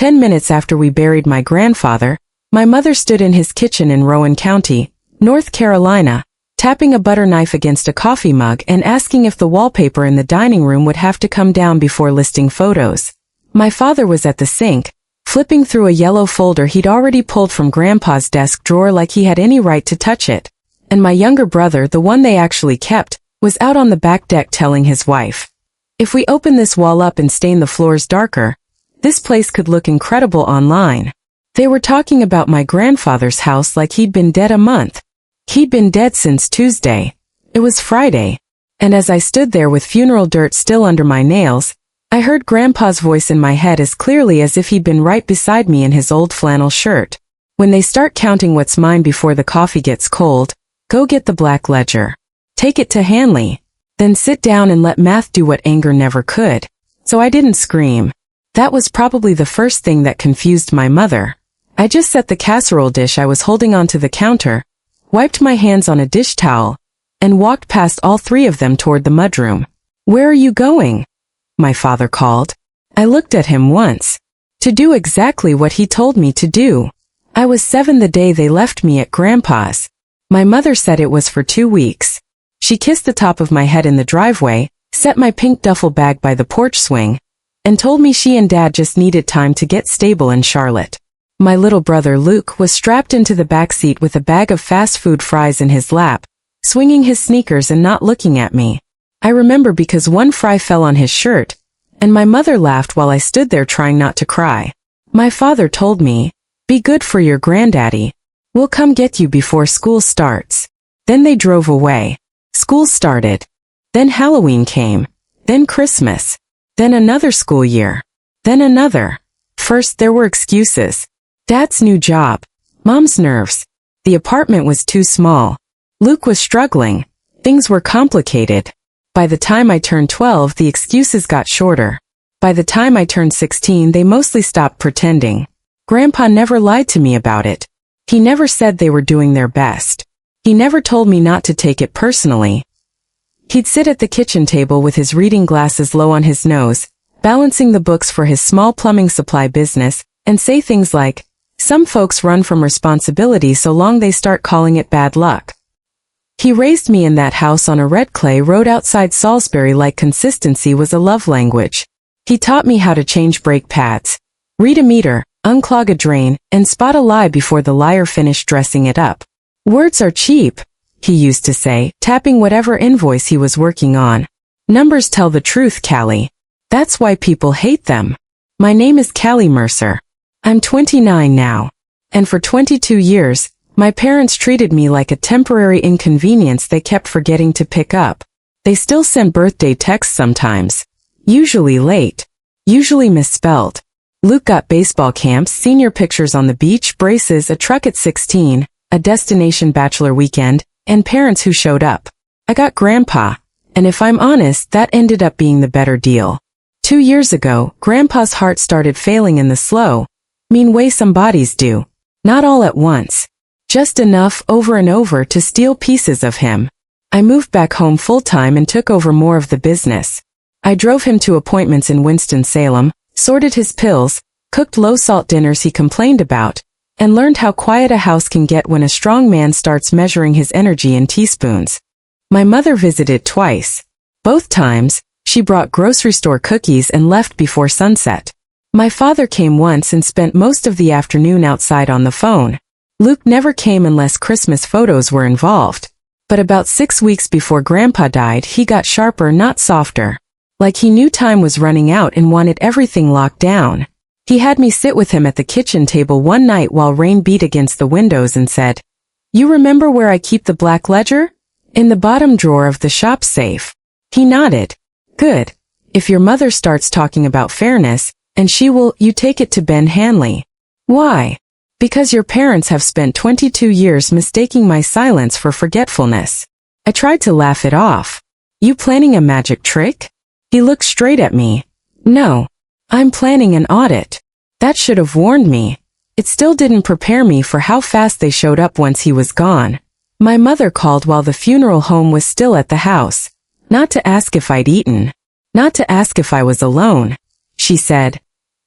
10 minutes after we buried my grandfather, my mother stood in his kitchen in Rowan County, North Carolina, tapping a butter knife against a coffee mug and asking if the wallpaper in the dining room would have to come down before listing photos. My father was at the sink, flipping through a yellow folder he'd already pulled from Grandpa's desk drawer like he had any right to touch it. And my younger brother, the one they actually kept, was out on the back deck telling his wife, "If we open this wall up and stain the floors darker, this place could look incredible online." They were talking about my grandfather's house like he'd been dead a month. He'd been dead since Tuesday. It was Friday. And as I stood there with funeral dirt still under my nails, I heard Grandpa's voice in my head as clearly as if he'd been right beside me in his old flannel shirt. "When they start counting what's mine before the coffee gets cold, go get the black ledger. Take it to Hanley. Then sit down and let math do what anger never could." So I didn't scream. That was probably the first thing that confused my mother. I just set the casserole dish I was holding onto the counter, wiped my hands on a dish towel, and walked past all three of them toward the mudroom. "Where are you going?" my father called. I looked at him once. To do exactly what he told me to do. I was 7 the day they left me at Grandpa's. My mother said it was for 2 weeks. She kissed the top of my head in the driveway, set my pink duffel bag by the porch swing, and told me she and Dad just needed time to get stable in Charlotte. My little brother Luke was strapped into the back seat with a bag of fast food fries in his lap, swinging his sneakers and not looking at me. I remember because one fry fell on his shirt, and my mother laughed while I stood there trying not to cry. My father told me, "Be good for your granddaddy. We'll come get you before school starts." Then they drove away. School started. Then Halloween came. Then Christmas. Then another school year. Then another. First there were excuses. Dad's new job. Mom's nerves. The apartment was too small. Luke was struggling. Things were complicated. By the time I turned 12, the excuses got shorter. By the time I turned 16, they mostly stopped pretending. Grandpa never lied to me about it. He never said they were doing their best. He never told me not to take it personally. He'd sit at the kitchen table with his reading glasses low on his nose, balancing the books for his small plumbing supply business, and say things like, "Some folks run from responsibility so long they start calling it bad luck." He raised me in that house on a red clay road outside Salisbury like consistency was a love language. He taught me how to change brake pads, read a meter, unclog a drain, and spot a lie before the liar finished dressing it up. "Words are cheap," he used to say, tapping whatever invoice he was working on. "Numbers tell the truth, Callie. That's why people hate them." My name is Callie Mercer. I'm 29 now. And for 22 years, my parents treated me like a temporary inconvenience they kept forgetting to pick up. They still sent birthday texts sometimes. Usually late. Usually misspelled. Luke got baseball camps, senior pictures on the beach, braces, a truck at 16, a destination bachelor weekend, and parents who showed up. I got Grandpa. And if I'm honest, that ended up being the better deal. 2 years ago, Grandpa's heart started failing in the slow, mean way some bodies do. Not all at once. Just enough over and over to steal pieces of him. I moved back home full-time and took over more of the business. I drove him to appointments in Winston-Salem, sorted his pills, cooked low-salt dinners he complained about, and learned how quiet a house can get when a strong man starts measuring his energy in teaspoons. My mother visited twice. Both times, she brought grocery store cookies and left before sunset. My father came once and spent most of the afternoon outside on the phone. Luke never came unless Christmas photos were involved. But about 6 weeks before Grandpa died, he got sharper, not softer. Like he knew time was running out and wanted everything locked down. He had me sit with him at the kitchen table one night while rain beat against the windows and said, "You remember where I keep the black ledger? In the bottom drawer of the shop safe." He nodded. "Good. If your mother starts talking about fairness, and she will, you take it to Ben Hanley." "Why?" "Because your parents have spent 22 years mistaking my silence for forgetfulness." I tried to laugh it off. "You planning a magic trick?" He looked straight at me. "No. I'm planning an audit." That should have warned me. It still didn't prepare me for how fast they showed up once he was gone. My mother called while the funeral home was still at the house. Not to ask if I'd eaten. Not to ask if I was alone. She said,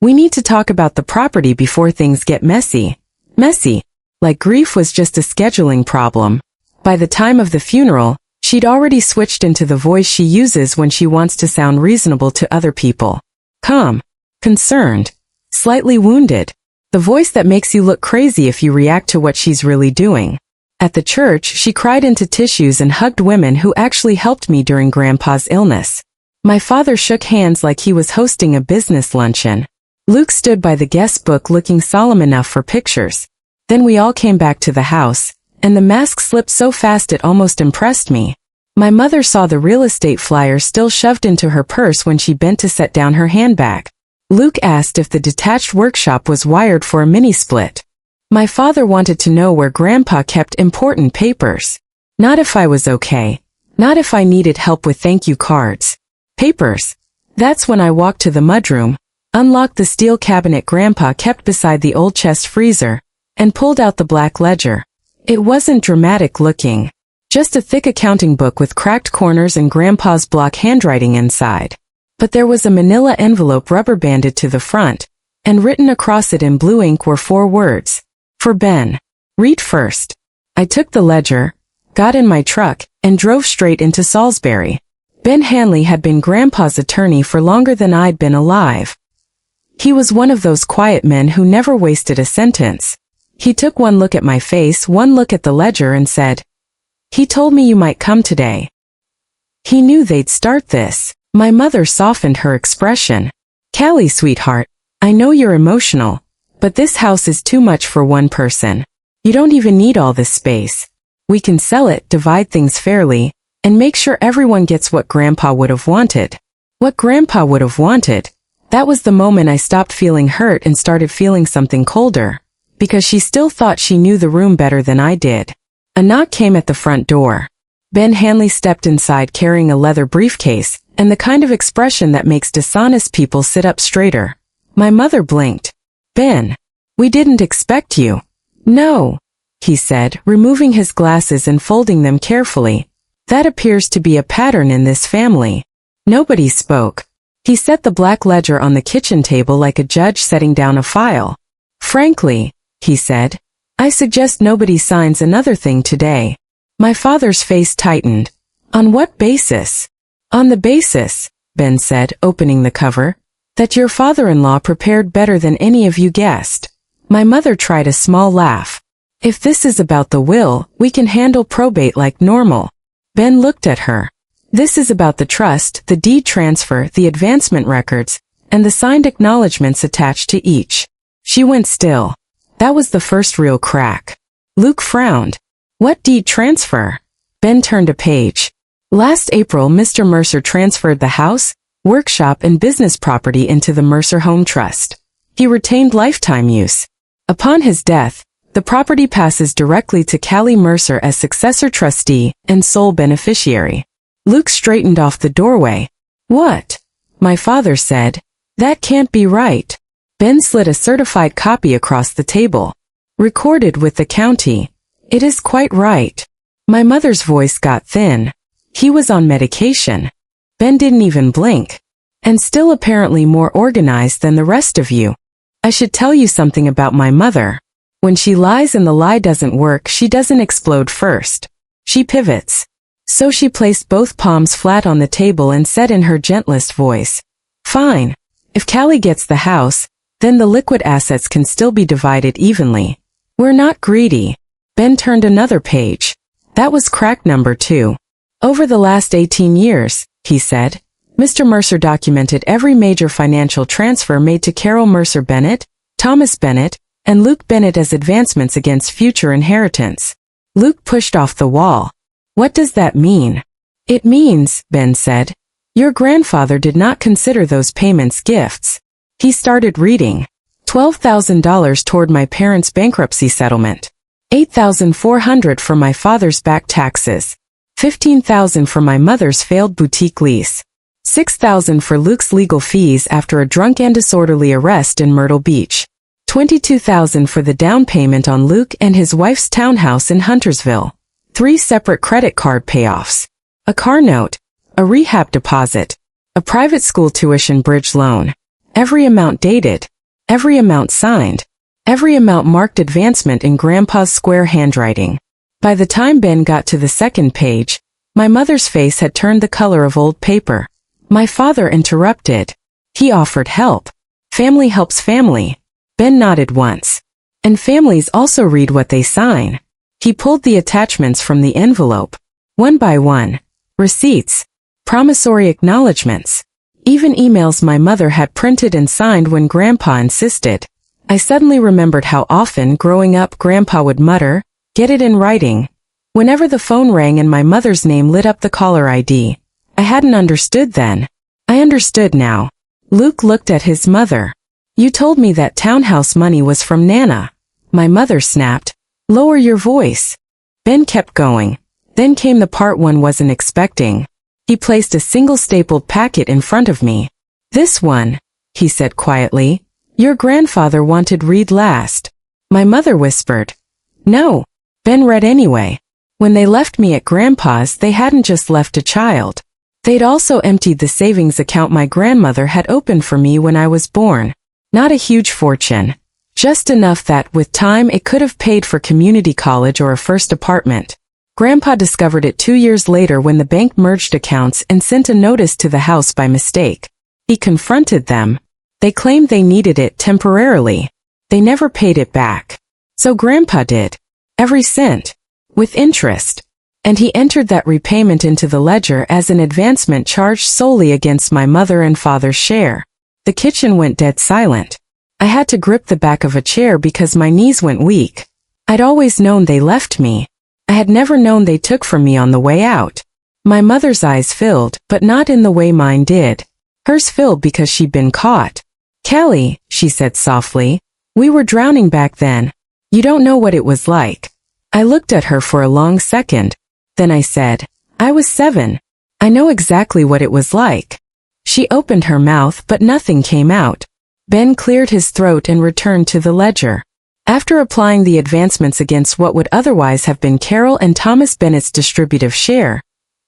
We need to talk about the property before things get messy. Messy. Like grief was just a scheduling problem. By the time of the funeral, she'd already switched into the voice she uses when she wants to sound reasonable to other people. Calm. Concerned. Slightly wounded. The voice that makes you look crazy if you react to what she's really doing. At the church, she cried into tissues and hugged women who actually helped me during Grandpa's illness. My father shook hands like he was hosting a business luncheon. Luke stood by the guest book looking solemn enough for pictures. Then we all came back to the house, and the mask slipped so fast it almost impressed me. My mother saw the real estate flyer still shoved into her purse when she bent to set down her handbag. Luke asked if the detached workshop was wired for a mini-split. My father wanted to know where Grandpa kept important papers. Not if I was okay. Not if I needed help with thank you cards. Papers. That's when I walked to the mudroom, unlocked the steel cabinet Grandpa kept beside the old chest freezer, and pulled out the black ledger. It wasn't dramatic looking. Just a thick accounting book with cracked corners and Grandpa's block handwriting inside. But there was a manila envelope rubber banded to the front, and written across it in blue ink were 4 words. For Ben. Read first. I took the ledger, got in my truck, and drove straight into Salisbury. Ben Hanley had been Grandpa's attorney for longer than I'd been alive. He was one of those quiet men who never wasted a sentence. He took one look at my face, one look at the ledger, and said, "He told me you might come today." He knew they'd start this. My mother softened her expression. "Callie, sweetheart, I know you're emotional, but this house is too much for one person. You don't even need all this space. We can sell it, divide things fairly, and make sure everyone gets what Grandpa would have wanted." What Grandpa would have wanted? That was the moment I stopped feeling hurt and started feeling something colder, because she still thought she knew the room better than I did. A knock came at the front door. Ben Hanley stepped inside carrying a leather briefcase, and the kind of expression that makes dishonest people sit up straighter. My mother blinked. "Ben, we didn't expect you." "No," he said, removing his glasses and folding them carefully. "That appears to be a pattern in this family." Nobody spoke. He set the black ledger on the kitchen table like a judge setting down a file. "Frankly," he said, "I suggest nobody signs another thing today." My father's face tightened. "On what basis?" "On the basis," Ben said, opening the cover, "that your father-in-law prepared better than any of you guessed." My mother tried a small laugh. "If this is about the will, we can handle probate like normal." Ben looked at her. "This is about the trust, the deed transfer, the advancement records, and the signed acknowledgments attached to each." She went still. That was the first real crack. Luke frowned. "What deed transfer?" Ben turned a page. "Last April, Mr. Mercer transferred the house, workshop, and business property into the Mercer Home Trust. He retained lifetime use. Upon his death, the property passes directly to Callie Mercer as successor trustee and sole beneficiary." Luke straightened off the doorway. "What?" my father said. "That can't be right." Ben slid a certified copy across the table. "Recorded with the county. It is quite right." My mother's voice got thin. "He was on medication." Ben didn't even blink. "And still apparently more organized than the rest of you. I should tell you something about my mother. When she lies and the lie doesn't work, she doesn't explode first. She pivots." So she placed both palms flat on the table and said in her gentlest voice, "Fine. If Callie gets the house, then the liquid assets can still be divided evenly. We're not greedy." Ben turned another page. That was crack number 2. "Over the last 18 years, he said, Mr. Mercer documented every major financial transfer made to Carol Mercer Bennett, Thomas Bennett, and Luke Bennett as advancements against future inheritance." Luke pushed off the wall. "What does that mean?" "It means," Ben said, "your grandfather did not consider those payments gifts." He started reading. $12,000 toward my parents' bankruptcy settlement. $8,400 for my father's back taxes. $15,000 for my mother's failed boutique lease. $6,000 for Luke's legal fees after a drunk and disorderly arrest in Myrtle Beach. $22,000 for the down payment on Luke and his wife's townhouse in Huntersville. 3 separate credit card payoffs. A car note. A rehab deposit. A private school tuition bridge loan. Every amount dated. every amount signed, every amount marked advancement in Grandpa's square handwriting. By the time Ben got to the second page, my mother's face had turned the color of old paper. My father interrupted. He offered help. Family helps family. Ben nodded once. And families also read what they sign. He pulled the attachments from the envelope. One by one. Receipts. Promissory acknowledgments. Even emails my mother had printed and signed when Grandpa insisted. I suddenly remembered how often, growing up, Grandpa would mutter, "Get it in writing." Whenever the phone rang and my mother's name lit up the caller ID. I hadn't understood then. I understood now. Luke looked at his mother. "You told me that townhouse money was from Nana." My mother snapped. "Lower your voice." Ben kept going. Then came the part one wasn't expecting. He placed a single stapled packet in front of me. "This one," he said quietly. "Your grandfather wanted read last." My mother whispered. "No." Ben read anyway. When they left me at Grandpa's, they hadn't just left a child. They'd also emptied the savings account my grandmother had opened for me when I was born. Not a huge fortune. Just enough that, with time, it could have paid for community college or a first apartment. Grandpa discovered it 2 years later when the bank merged accounts and sent a notice to the house by mistake. He confronted them. They claimed they needed it temporarily. They never paid it back. So Grandpa did. Every cent. With interest. And he entered that repayment into the ledger as an advancement charged solely against my mother and father's share. The kitchen went dead silent. I had to grip the back of a chair because my knees went weak. I'd always known they left me. I had never known they took from me on the way out. My mother's eyes filled, but not in the way mine did. Hers filled because she'd been caught. "Callie," she said softly, "we were drowning back then. You don't know what it was like." I looked at her for a long second. Then I said, "I was 7. I know exactly what it was like." She opened her mouth but nothing came out. Ben cleared his throat and returned to the ledger. After applying the advancements against what would otherwise have been Carol and Thomas Bennett's distributive share,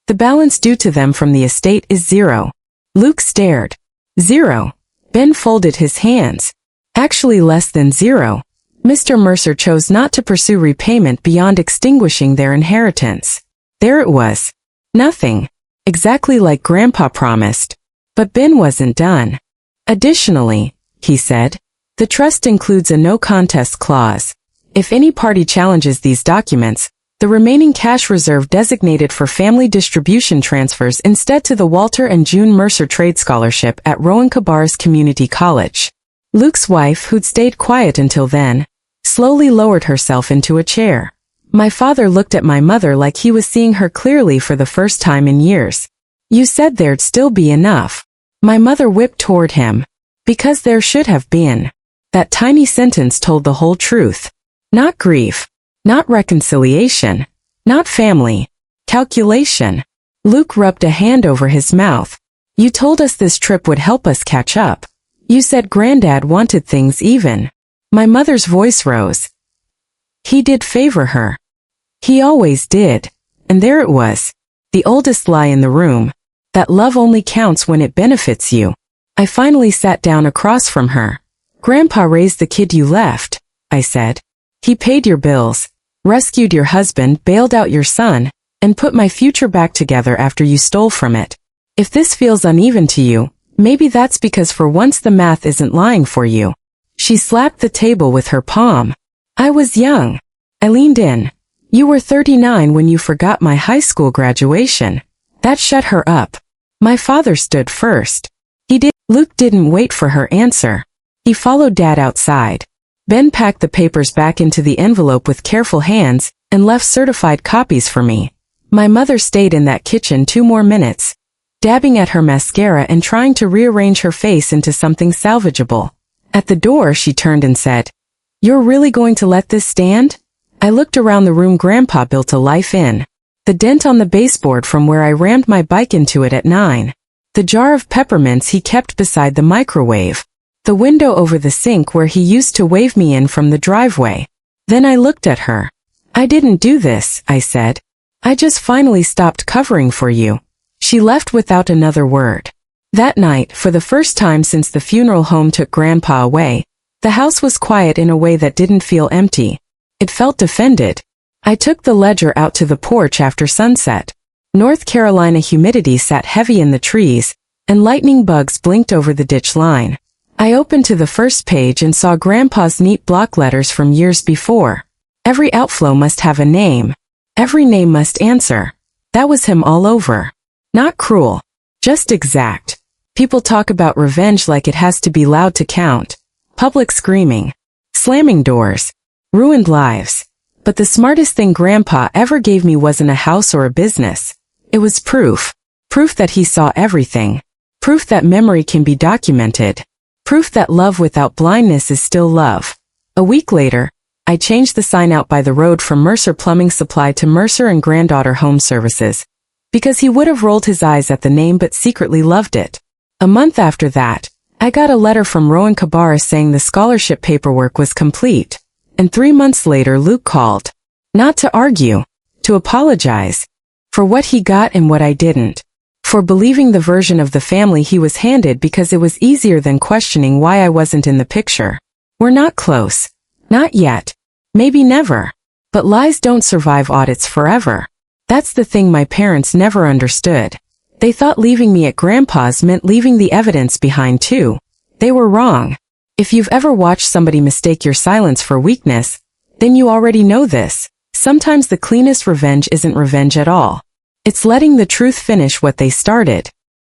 the balance due to them from the estate is 0. Luke stared. 0. Ben folded his hands. Actually less than 0. Mr. Mercer chose not to pursue repayment beyond extinguishing their inheritance. There it was. Nothing. Exactly like Grandpa promised. But Ben wasn't done. "Additionally," he said, "the trust includes a no-contest clause. If any party challenges these documents, the remaining cash reserve designated for family distribution transfers instead to the Walter and June Mercer Trade Scholarship at Rowan Cabarrus Community College." Luke's wife, who'd stayed quiet until then, slowly lowered herself into a chair. My father looked at my mother like he was seeing her clearly for the first time in years. "You said there'd still be enough." My mother whipped toward him. "Because there should have been." That tiny sentence told the whole truth. Not grief. Not reconciliation. Not family. Calculation. Luke rubbed a hand over his mouth. "You told us this trip would help us catch up. You said Granddad wanted things even." My mother's voice rose. "He did favor her. He always did." And there it was. The oldest lie in the room. That love only counts when it benefits you. I finally sat down across from her. "Grandpa raised the kid you left," I said. "He paid your bills, rescued your husband, bailed out your son, and put my future back together after you stole from it. If this feels uneven to you, maybe that's because for once the math isn't lying for you." She slapped the table with her palm. "I was young." I leaned in. "You were 39 when you forgot my high school graduation." That shut her up. My father stood first. Luke didn't wait for her answer. He followed Dad outside. Ben packed the papers back into the envelope with careful hands and left certified copies for me. My mother stayed in that kitchen 2 more minutes, dabbing at her mascara and trying to rearrange her face into something salvageable. At the door, she turned and said, "You're really going to let this stand?" I looked around the room Grandpa built a life in. The dent on the baseboard from where I rammed my bike into it at 9. The jar of peppermints he kept beside the microwave. The window over the sink where he used to wave me in from the driveway. Then I looked at her. "I didn't do this," I said. "I just finally stopped covering for you." She left without another word. That night, for the first time since the funeral home took Grandpa away, The house was quiet in a way that didn't feel empty. It felt defended. I took the ledger out to the porch after sunset. North Carolina humidity sat heavy in the trees, and lightning bugs blinked over the ditch line. I opened to the first page and saw Grandpa's neat block letters from years before. Every outflow must have a name. Every name must answer. That was him all over. Not cruel. Just exact. People talk about revenge like it has to be loud to count. Public screaming. Slamming doors. Ruined lives. But the smartest thing Grandpa ever gave me wasn't a house or a business. It was proof. Proof that he saw everything. Proof that memory can be documented. Proof that love without blindness is still love. A week later, I changed the sign out by the road from Mercer Plumbing Supply to Mercer and Granddaughter Home Services. Because he would have rolled his eyes at the name but secretly loved it. A month after that, I got a letter from Rowan Cabarrus saying the scholarship paperwork was complete. And 3 months later Luke called. Not to argue. To apologize. For what he got and what I didn't. For believing the version of the family he was handed because it was easier than questioning why I wasn't in the picture. We're not close. Not yet. Maybe never. But lies don't survive audits forever. That's the thing my parents never understood. They thought leaving me at Grandpa's meant leaving the evidence behind too. They were wrong. If you've ever watched somebody mistake your silence for weakness, then you already know this. Sometimes the cleanest revenge isn't revenge at all. It's letting the truth finish what they started.